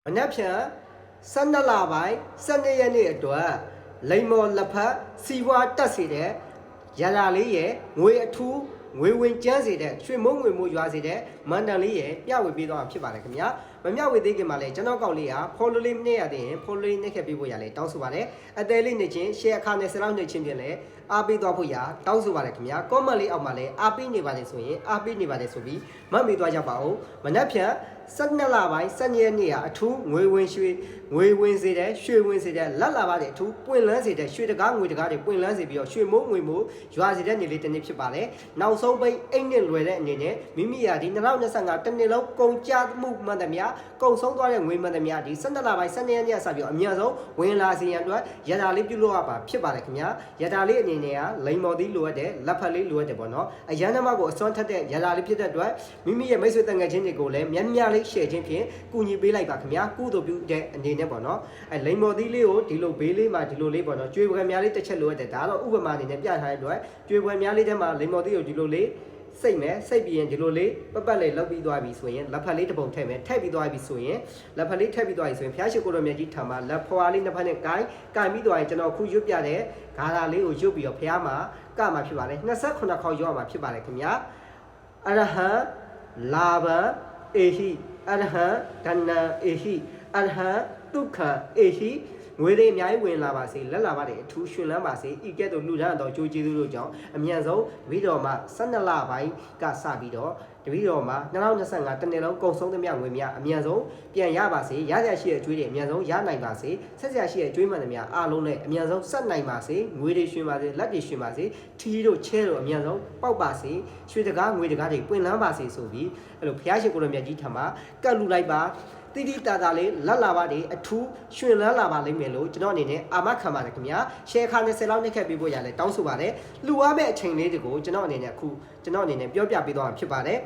မနက်ဖြန်12လပိုင်း12ရက်နေ့အတွက်လိမ္မော်လက်ဖက်စီဝါတက်စေတဲ့ရလာလေးရဲ့ငွေအထူးငွေဝင်ကျန်းစေတဲ့ရွှေမုံငွေမိုးရွာစေတဲ့မန္တန်လေးရဲ့ပြဝေပေးသွားမှာဖြစ်ပါတယ်ခင်ဗျာမမျှဝေသေးခင်မှာလည်းကျွန်တော်ကောက်လေးဟာဖော်လိုလေးနဲ့ရတဲ့ဖော်လိုလေးနဲ့ခဲ့ပေးဖို့ရလဲတောင်းဆိုပါတယ်အသေးလေးနေချင်း share အခါနဲ့စလောက်နေချင်းပြင်လဲအားပေးသွားဖို့ရတောင်းဆိုပါတယ်ခင်ဗျာ comment လေးအောက်မှာလည်းအားပေးနေပါလေဆိုရင်အားပေးနေပါလေဆိုပြီးမှတ်မိသွားကြပါဦးမနက်ဖြန်12လပိုင်း12ရက်နေ့ဟာအထူးငွေဝင်စေတဲ့ရွှေဝင်စေတဲ့လက်လာပါတဲ့အထူးပွင့်လန်းစေတဲ့ရွှေတကားငွေတကားတွေပွင့်လန်းစေပြီးတော့ရွှေမိုးငွေမိုးရွာစေတဲ့နေ့လေးတစ်နေ့ဖြစ်ပါတယ်နောက်ဆုံးပိတ်အိတ်နဲ့လွယ်တဲ့အနေနဲ့မိမိရာဒီ2025တစ်နှစ်လုံးကုန်ကြမှုမှန်သမျှကုန်ဆုံးသွားတဲ့ငွေမှန်သမျှဒီ12လပိုင်း12ရက်နေ့စပြီးတော့အများဆုံးဝင်လာစေရန်အတွက်ရတာလေးပြုလုပ်ရပါဖြစ်ပါတယ်ခင်ဗျာရတာလေးအနေနဲ့ကလိန်မော်သီးလိုအပ်တယ်လက်ဖက်လေးလိုအပ်တယ်ပေါ့နော်အရန်သမားကိုအစွမ်းထက်တဲ့ရတာလေးဖြစ်တဲ့အတွက်မိမိရဲ့မိတ်ဆွေတန်ငယ်ချင်းတွေကိုလည်းမြတ်လေးရှယ်ခြင်းဖြင့်ကူညီပေးလိုက်ပါခင်ဗျာကုသိုလ်ပြုတဲ့အနေနဲ့ပေါ့နော်အဲလိန်မော်သီးလေးကိုဒီလိုဘေးလေးမှာဒီလိုလေးပေါ့နော်ကျွေးပွဲများလေးတစ်ချက်လိုအပ်တယ်ဒါတော့ဥပမာအနေနဲ့ပြထားတဲ့အတွက်ကျွေးပွဲများလေးထဲမှာလိန်မော်သီးကိုဒီလိုလေးစိတ်မယ်စိတ်ပြီးရင်ဒီလိုလေးပတ်လေးလောက်ပြီးသွားပြီဆိုရင်လက်ဖက်လေးတစ်ပုံထည့်မယ်ထည့်ပြီးသွားပြီဆိုရင်လက်ဖက်လေးထည့်ပြီးသွားပြီဆိုရင်ဖျားရှိကိုတော်မြတ်ကြီးထံမှာလက်ဖွာလေးနှစ်ဖက်နဲ့ကိုင်ပြီးသွားရင်ကျွန်တော်ခုရွတ်ပြတဲ့ဂါထာလေးကိုရွတ်ပြီးတော့ဖျားမှာကမှာဖြစ်ပါတယ်28ခေါက်ရွတ်ရမှာဖြစ်ပါတယ်ခင်ဗျာအရဟံလာဘံအေဟိအရဟံဒဏံအေဟိအရဟံဒုက္ခအေဟိငွေတွေအများကြီးဝင်လာပါစေလက်လာပါတဲ့အထူးရှင်လန်းပါစေဤကဲ့သို့လူဒန်းတော်ကြိုးကျေးဇူးတို့ကြောင့်အမြန်ဆုံးတပည့်တော်မှာ12လပိုင်းကစပြီးတော့တပည့်တော်မှာ2025တနေ့လုံးကုန်ဆုံးသမျှငွေများအမြန်ဆုံးပြန်ရပါစေရရရှိတဲ့အကျွေးတွေအမြန်ဆုံးရနိုင်ပါစေဆက်ရရှိတဲ့အကျွေးမှန်သမျှအားလုံးနဲ့အမြန်ဆုံးဆက်နိုင်ပါစေငွေတွေရှင်ပါစေလက်တွေရှင်ပါစေထီးတို့ချဲတို့အမြန်ဆုံးပေါက်ပါစေရွှေတကားငွေတကားတွေပွင့်လန်းပါစေဆိုပြီးအဲ့လိုဘုရားရှင်ကိုယ်တော်မြတ်ကြီးထံမှာကတ်လူလိုက်ပါတိတိတာတာလေးလက်လာပါတွေအထူးရွှင်လန်းလာပါလိမ့်မယ်လို့ကျွန်တော်အနေနဲ့အာမခံပါတယ်ခင်ဗျာရှယ်ခါ20လောက်နှိပ်ခတ်ပေးဖို့ရလဲတောင်းဆိုပါတယ်လူအားမဲ့အချိန်လေးတွေကိုကျွန်တော်အနေနဲ့ပြောပြပေးသွားမှာဖြစ်ပါတယ်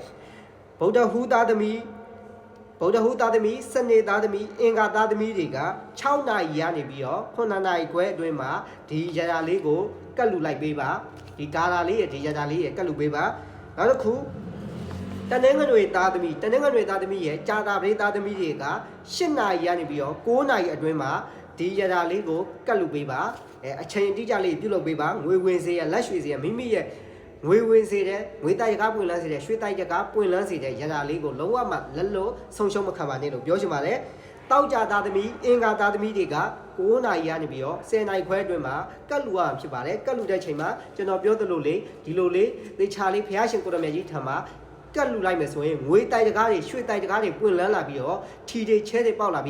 ဗုဒ္ဓဟူသားသမီးစနေသားသမီးအင်္ဂါသားသမီးတွေက6နာရီရနေပြီးတော့9နာရီခွဲအတွင်းမှာဒီရတာလေးကိုကတ်လူလိုက်ပေးပါဒီကာလာလေးရဲ့ဒီရတာလေးရဲ့ကတ်လူပေးပါနောက်တစ်ခုတနင်္ဂနွေသားသမီးရဲ့ကြာတာပရိသားသမီးတွေက8နာရီရနေပြီးတော့9နာရီအတွင်းမှာဒီရတာလေးကိုကတ်လူပေးပါအချိန်အတိအကျလေးပြုလုပ်ပေးပါငွေဝင်စေရလက်ရွှေစေရမိမိရဲ့ငွေဝင်စေတဲ့ငွေတိုက်ရကားပွင့်လန်းစေတဲ့ရွှေတိုက်ရကားပွင့်လန်းစေတဲ့ရတာလေးကိုလုံးဝမှလက်လို့ဆုံးရှုံးမခံပါနဲ့လို့ပြောချင်ပါတယ်တောက်ကြသားသမီးအင်္ဂါသားသမီးတွေက9နာရီရနေပြီးတော့10နာရီခွဲအတွင်းမှာကတ်လူရဖြစ်ပါတယ်ကတ်လူတဲ့ချိန်မှာကျွန်တော်ပြောသလိုလေးဒီလိုလေးသေချာလေးဘုရားရှင်ကိုရမြတ်ကြီးထံမှာကတ်လူလိုက်မယ်ဆိုရင်ငွေတိုက်တကားတွေရွှေတိုက်တကားတွေပွင့်လန်းလာပြီးတော့ထီတွေချဲတွေပေါက်လာပြီး